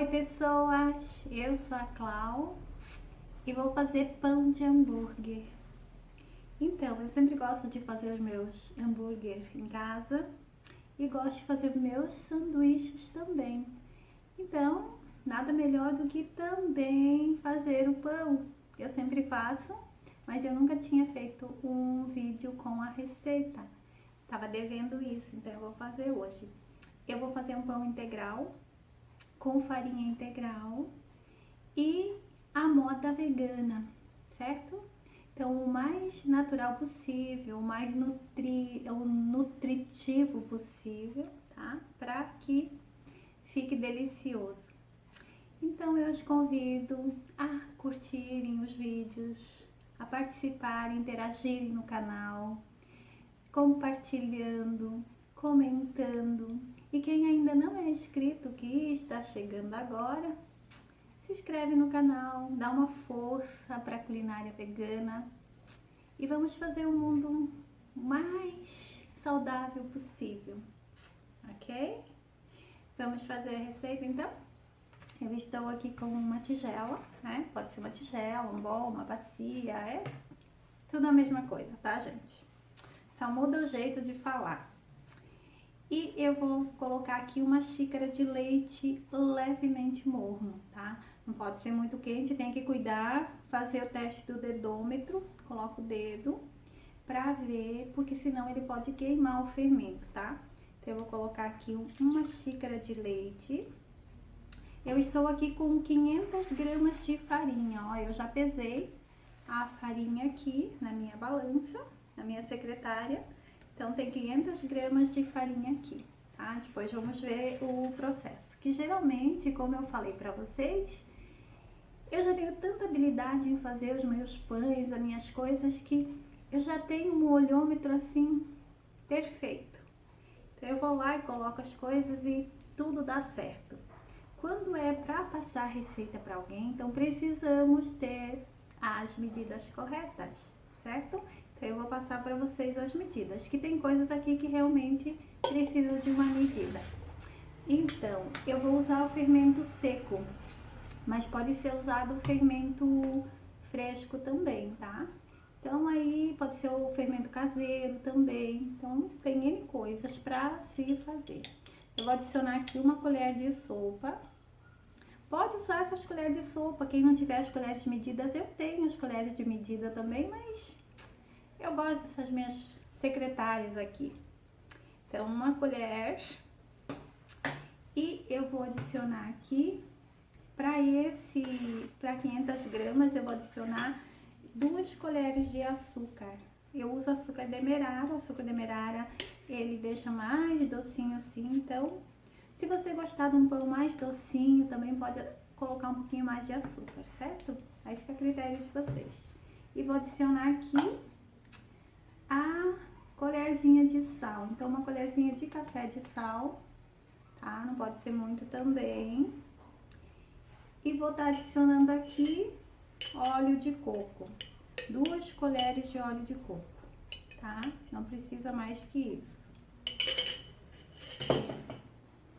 Oi pessoas, eu sou a Clau e vou fazer pão de hambúrguer. Então, eu sempre gosto de fazer os meus hambúrguer em casa e gosto de fazer os meus sanduíches também. Então, nada melhor do que também fazer o pão. Eu sempre faço, mas eu nunca tinha feito um vídeo com a receita. Tava devendo isso, então eu vou fazer hoje. Eu vou fazer um pão integral com farinha integral e a moda vegana, certo? Então, o mais natural possível, o mais nutritivo possível, tá? Para que fique delicioso. Então, eu os convido a curtirem os vídeos, a participarem, interagirem no canal, compartilhando, comentando. E quem ainda não é inscrito, que está chegando agora, se inscreve no canal, dá uma força para a culinária vegana e vamos fazer um mundo mais saudável possível, ok? Vamos fazer a receita então? Eu estou aqui com uma tigela, né? Pode ser uma tigela, um bol, uma bacia, é tudo a mesma coisa, tá, gente? Só muda o jeito de falar. E eu vou colocar aqui uma xícara de leite levemente morno, tá? Não pode ser muito quente, tem que cuidar, fazer o teste do dedômetro, coloca o dedo pra ver, porque senão ele pode queimar o fermento, tá? Então eu vou colocar aqui uma xícara de leite. Eu estou aqui com 500 gramas de farinha, ó, eu já pesei a farinha aqui na minha balança, na minha secretária. Então, tem 500 gramas de farinha aqui, tá? Depois vamos ver o processo. Que geralmente, como eu falei pra vocês, eu já tenho tanta habilidade em fazer os meus pães, as minhas coisas, que eu já tenho um olhômetro assim, perfeito. Então, eu vou lá e coloco as coisas e tudo dá certo. Quando é pra passar a receita pra alguém, então precisamos ter as medidas corretas, certo? Então, eu vou passar para vocês as medidas, que tem coisas aqui que realmente precisam de uma medida. Então, eu vou usar o fermento seco, mas pode ser usado o fermento fresco também, tá? Então, aí pode ser o fermento caseiro também. Então, tem N coisas para se fazer. Eu vou adicionar aqui uma colher de sopa. Pode usar essas colheres de sopa, quem não tiver as colheres de medidas, eu tenho as colheres de medida também, mas eu gosto dessas minhas secretárias aqui. Então, uma colher. E eu vou adicionar aqui, para 500 gramas, eu vou adicionar 2 colheres de açúcar. Eu uso açúcar demerara, o açúcar demerara, ele deixa mais docinho assim, então, se você gostar de um pão mais docinho, também pode colocar um pouquinho mais de açúcar, certo? Aí fica a critério de vocês. E vou adicionar aqui a colherzinha de sal, então uma colherzinha de café de sal, tá? Não pode ser muito também. E vou estar adicionando aqui óleo de coco, 2 colheres de óleo de coco, tá? Não precisa mais que isso.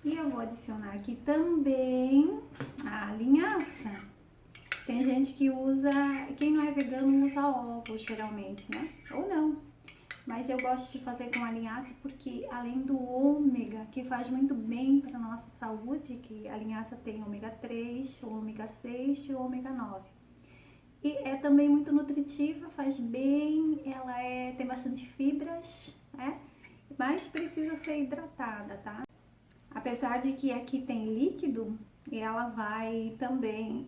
E eu vou adicionar aqui também a linhaça. Tem gente que usa, quem não é vegano usa ovos geralmente, né? Ou não. Mas eu gosto de fazer com a linhaça porque além do ômega, que faz muito bem para nossa saúde, que a linhaça tem ômega 3, ômega 6 e ômega 9. E é também muito nutritiva, faz bem, ela tem bastante fibras, né? Mas precisa ser hidratada, tá? Apesar de que aqui tem líquido, ela vai também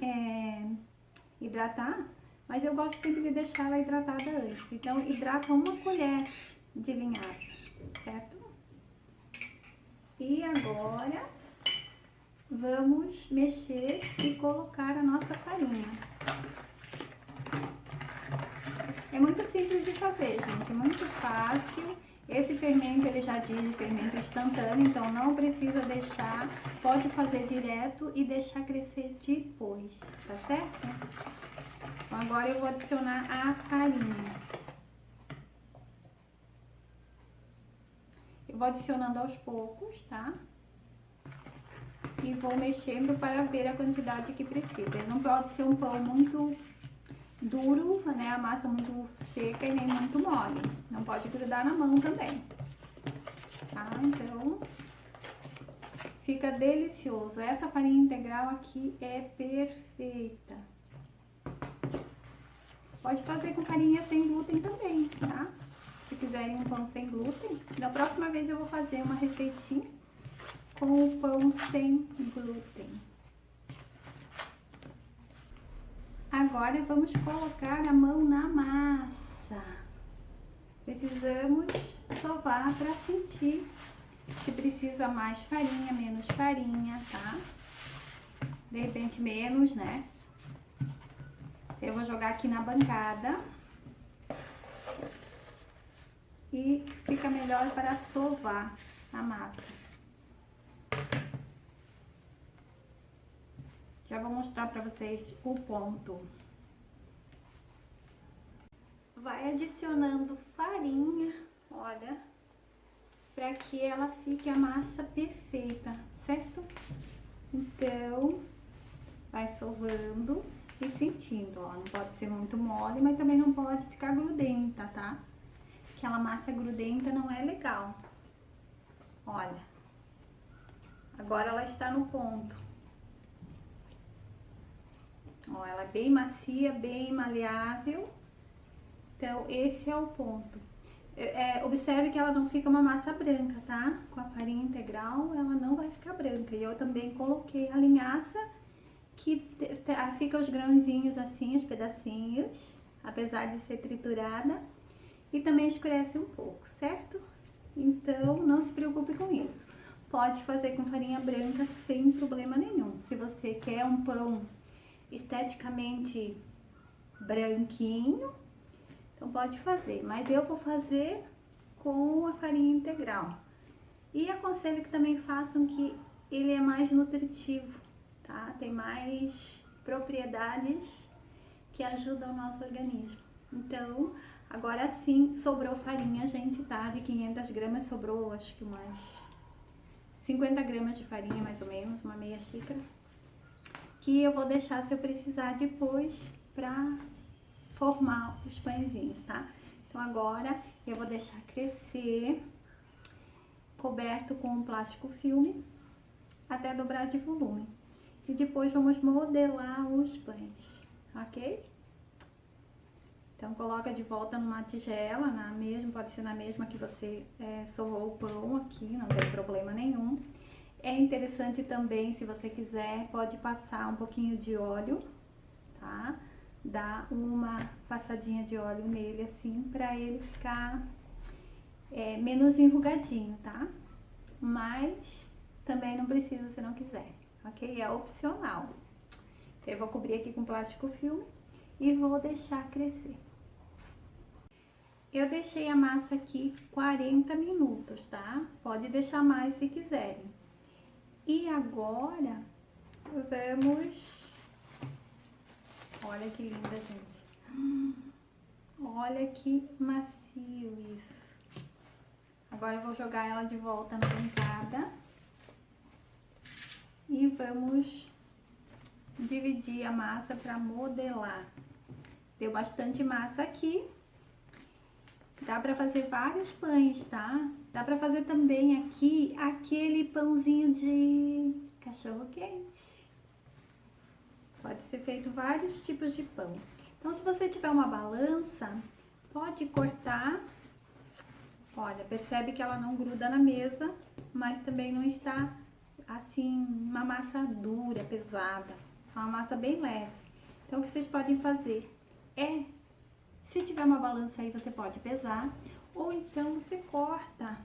hidratar, mas eu gosto sempre de deixar ela hidratada antes. Então, hidrata uma colher de linhaça, certo? E agora, vamos mexer e colocar a nossa farinha. É muito simples de fazer, gente, é muito fácil. Esse fermento, ele já diz de fermento instantâneo, então não precisa deixar, pode fazer direto e deixar crescer depois, tá certo? Então, agora eu vou adicionar a farinha. Eu vou adicionando aos poucos, tá? e vou mexendo para ver a quantidade que precisa. Não pode ser um pão muito duro, né? A massa muito seca e nem muito mole. Não pode grudar na mão também, tá? Então, fica delicioso. Essa farinha integral aqui é perfeita. Pode fazer com farinha sem glúten também, tá? Se quiserem um pão sem glúten. Da próxima vez eu vou fazer uma receitinha com o pão sem glúten. Agora vamos colocar a mão na massa. Precisamos sovar para sentir se precisa mais farinha, menos farinha, tá? De repente menos, né? Eu vou jogar aqui na bancada. E fica melhor para sovar a massa. Já vou mostrar para vocês o ponto. Vai adicionando farinha, olha, para que ela fique a massa perfeita, certo? Então, vai sovando e sentindo, ó, não pode ser muito mole, mas também não pode ficar grudenta, tá? Aquela massa grudenta não é legal. Olha, agora ela está no ponto. Ó, ela é bem macia, bem maleável. Então, esse é o ponto. Observe que ela não fica uma massa branca, tá? Com a farinha integral, ela não vai ficar branca. E eu também coloquei a linhaça, que fica os grãozinhos assim, os pedacinhos, apesar de ser triturada. E também escurece um pouco, certo? Então, não se preocupe com isso. Pode fazer com farinha branca sem problema nenhum. Se você quer um pão esteticamente branquinho, então pode fazer. Mas eu vou fazer com a farinha integral. E aconselho que também façam, que ele é mais nutritivo, tá? Tem mais propriedades que ajudam o nosso organismo. Então, agora sim, sobrou farinha, gente, tá? De 500 gramas sobrou, acho que umas 50 gramas de farinha, mais ou menos, uma meia xícara. Que eu vou deixar, se eu precisar, depois pra formar os pãezinhos, tá? Então, agora eu vou deixar crescer, coberto com um plástico filme, até dobrar de volume. E depois vamos modelar os pães, ok? Então, coloca de volta numa tigela, pode ser na mesma que você sovou o pão aqui, não tem problema nenhum. É interessante também, se você quiser, pode passar um pouquinho de óleo, tá? Dá uma passadinha de óleo nele, assim, pra ele ficar menos enrugadinho, tá? Mas também não precisa se não quiser, ok? É opcional. Eu vou cobrir aqui com plástico filme e vou deixar crescer. Eu deixei a massa aqui 40 minutos, tá? Pode deixar mais se quiserem. E agora, vamos... Olha que linda, gente. Olha que macio isso. Agora eu vou jogar ela de volta na bancada. E vamos dividir a massa para modelar. Deu bastante massa aqui. Dá pra fazer vários pães, tá? Dá pra fazer também aqui aquele pãozinho de cachorro quente. Pode ser feito vários tipos de pão. Então, se você tiver uma balança, pode cortar. Olha, percebe que ela não gruda na mesa, mas também não está assim, uma massa dura, pesada. É uma massa bem leve. Então, o que vocês podem fazer se tiver uma balança aí, você pode pesar, ou então você corta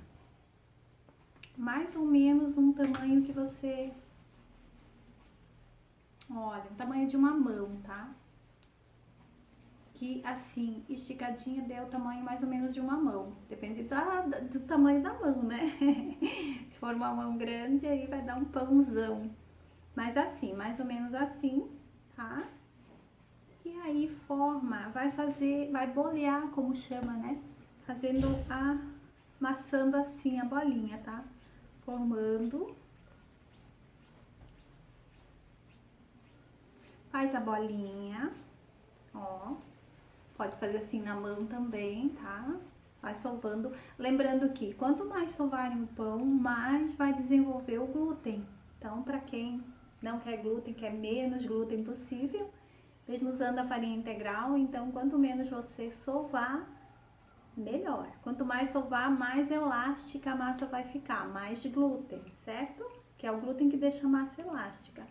mais ou menos um tamanho que você... Olha, o tamanho de uma mão, tá? Que assim, esticadinha deu o tamanho mais ou menos de uma mão. Depende do tamanho da mão, né? Se for uma mão grande, aí vai dar um pãozão. Mas assim, mais ou menos assim, tá? E aí forma, vai bolear, como chama, né? Amassando assim a bolinha, tá? Formando. Faz a bolinha, ó. Pode fazer assim na mão também, tá? Vai sovando. Lembrando que quanto mais sovarem o pão, mais vai desenvolver o glúten. Então, para quem não quer glúten, quer menos glúten possível, mesmo usando a farinha integral, então quanto menos você sovar, melhor. Quanto mais sovar, mais elástica a massa vai ficar, mais de glúten, certo? Que é o glúten que deixa a massa elástica.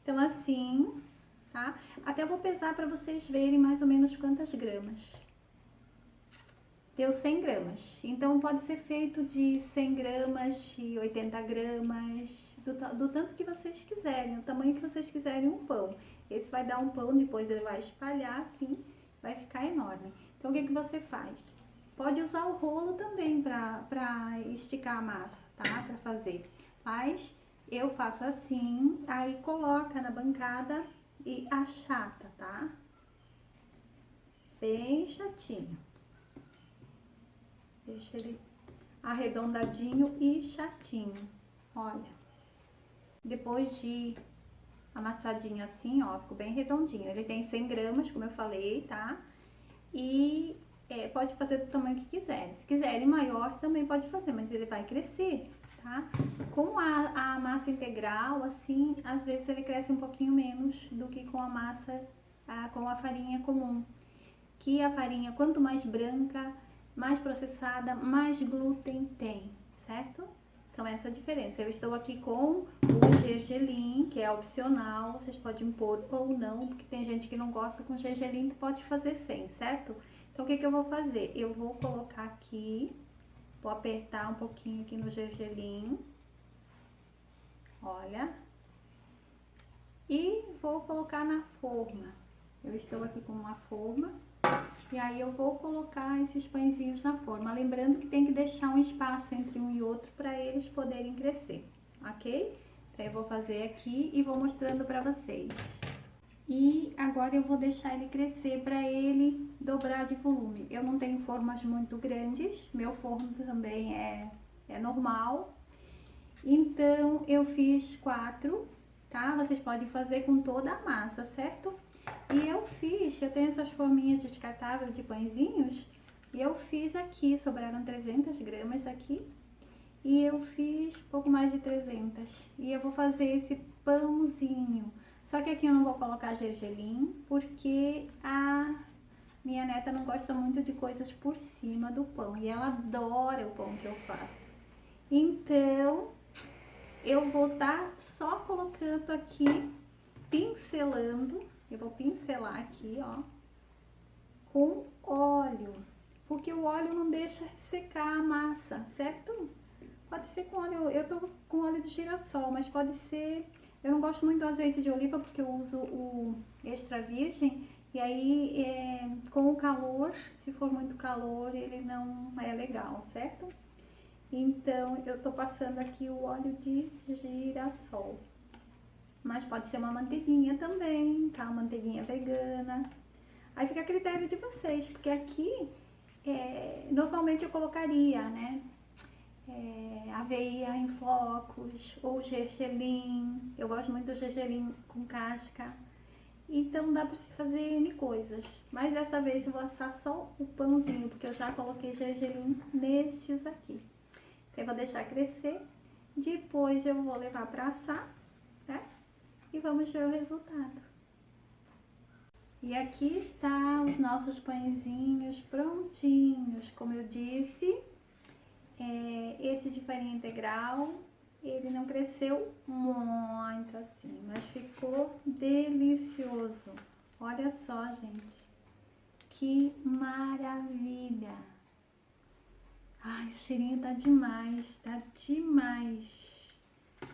Então assim, tá? Até vou pesar para vocês verem mais ou menos quantas gramas. Deu 100 gramas. Então pode ser feito de 100 gramas, de 80 gramas, do tanto que vocês quiserem, o tamanho que vocês quiserem um pão. Esse vai dar um pão, depois ele vai espalhar assim, vai ficar enorme. Então o que você faz? Pode usar o rolo também para esticar a massa, tá? Para fazer. Mas eu faço assim, aí coloca na bancada e achata, tá? Bem chatinho. Deixa ele arredondadinho e chatinho. Olha. Depois de amassadinho assim, ó, ficou bem redondinho. Ele tem 100 gramas, como eu falei, tá? E pode fazer do tamanho que quiser. Se quiserem maior, também pode fazer, mas ele vai crescer, tá? Com a massa integral, assim, às vezes ele cresce um pouquinho menos do que com a massa, com a farinha comum. Que a farinha, quanto mais branca, mais processada, mais glúten tem, certo? Então essa é a diferença. Eu estou aqui com o gergelim, que é opcional, vocês podem pôr ou não, porque tem gente que não gosta com gergelim, que pode fazer sem, certo? Então o que eu vou fazer? Eu vou colocar aqui, vou apertar um pouquinho aqui no gergelim, olha, e vou colocar na forma. Eu estou aqui com uma forma. E aí eu vou colocar esses pãezinhos na forma, lembrando que tem que deixar um espaço entre um e outro para eles poderem crescer, ok? Então eu vou fazer aqui e vou mostrando para vocês. E agora eu vou deixar ele crescer para ele dobrar de volume. Eu não tenho formas muito grandes, meu forno também é normal. Então eu fiz 4, tá? Vocês podem fazer com toda a massa, certo? E eu tenho essas forminhas descartáveis de pãezinhos, e eu fiz aqui, sobraram 300 gramas aqui, e eu fiz pouco mais de 300. E eu vou fazer esse pãozinho. Só que aqui eu não vou colocar gergelim, porque a minha neta não gosta muito de coisas por cima do pão, e ela adora o pão que eu faço. Então, eu vou estar só colocando aqui, pincelando. Eu vou pincelar aqui, ó, com óleo, porque o óleo não deixa secar a massa, certo? Pode ser com óleo, eu tô com óleo de girassol, mas pode ser, eu não gosto muito do azeite de oliva porque eu uso o extra virgem, e aí com o calor, se for muito calor, ele não é legal, certo? Então eu tô passando aqui o óleo de girassol. Mas pode ser uma manteiguinha também, tá? Uma manteiguinha vegana. Aí fica a critério de vocês, porque aqui, normalmente eu colocaria, né? Aveia em flocos, ou gergelim. Eu gosto muito do gergelim com casca. Então dá pra se fazer N coisas. Mas dessa vez eu vou assar só o pãozinho, porque eu já coloquei gergelim nestes aqui. Então eu vou deixar crescer. Depois eu vou levar pra assar, né? E vamos ver o resultado. E aqui está os nossos pãezinhos prontinhos. Como eu disse, esse de farinha integral, ele não cresceu muito assim, mas ficou delicioso. Olha só, gente, que maravilha! Ai, o cheirinho tá demais, tá demais.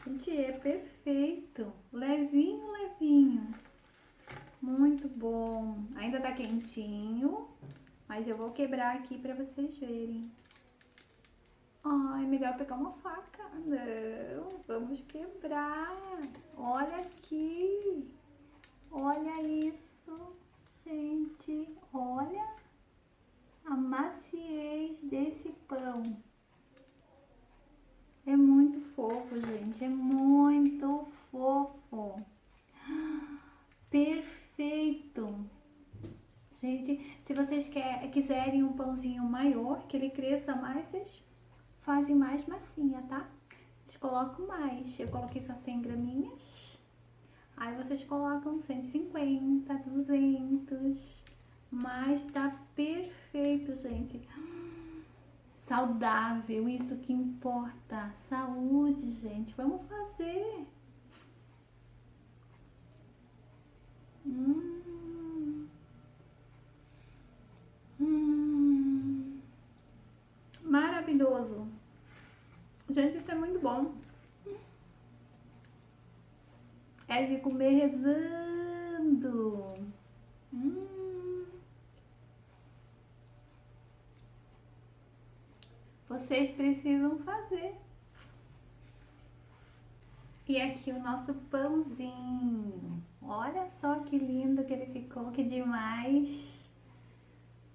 Gente, é perfeito, levinho, levinho, muito bom. Ainda tá quentinho, mas eu vou quebrar aqui pra vocês verem. Ai, melhor pegar uma faca. Não, vamos quebrar. Olha aqui, olha isso, gente, olha a maciez desse pão. É muito fofo, gente, é muito fofo. Perfeito. perfeito. Gente, se vocês quiserem um pãozinho maior, que ele cresça mais, vocês fazem mais massinha, tá? Vocês colocam mais. Eu coloquei só 100 graminhas. Aí vocês colocam 150, 200. Mas tá perfeito, gente. Saudável, isso que importa. Saúde, gente. Vamos fazer. Maravilhoso. Gente, isso é muito bom. É de comer rezando. Vocês precisam fazer. E aqui o nosso pãozinho. Olha só que lindo que ele ficou, que demais.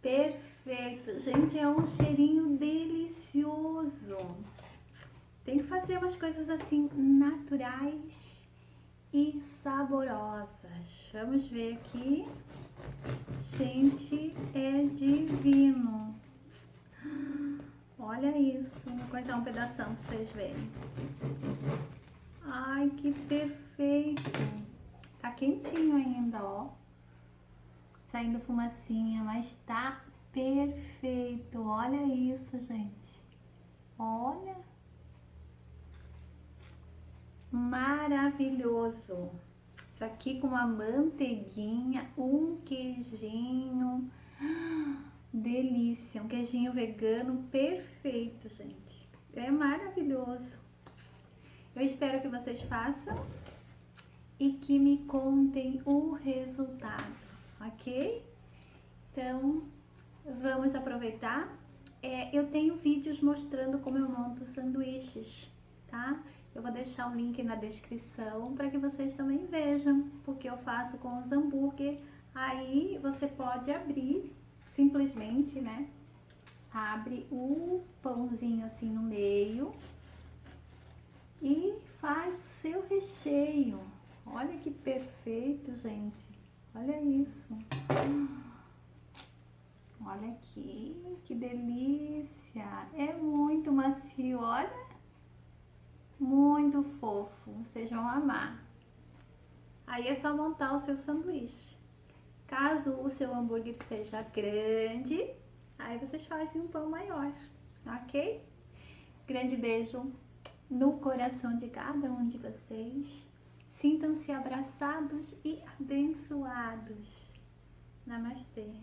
Perfeito. Gente, é um cheirinho delicioso. Tem que fazer umas coisas assim naturais e saborosas. Vamos ver aqui. Gente, é divino. Olha isso. Vou cortar um pedação pra vocês verem. Ai, que perfeito. Tá quentinho ainda, ó. Saindo fumacinha, mas tá perfeito. Olha isso, gente. Olha. Maravilhoso. Isso aqui com uma manteiguinha, um queijinho. Delícia. Um queijinho vegano perfeito, gente. É maravilhoso. Eu espero que vocês façam e que me contem o resultado, ok? Então, vamos aproveitar. Eu tenho vídeos mostrando como eu monto sanduíches, tá? Eu vou deixar o link na descrição para que vocês também vejam, porque eu faço com os hambúrguer. Aí você pode abrir, simplesmente, né? Abre o pãozinho assim no meio e faz o seu recheio. Olha que perfeito, gente. Olha isso. Olha aqui, que delícia. É muito macio, olha. Muito fofo. Vocês vão amar. Aí é só montar o seu sanduíche. Caso o seu hambúrguer seja grande, aí vocês fazem um pão maior, ok? Grande beijo no coração de cada um de vocês. Sintam-se abraçados e abençoados. Namastê.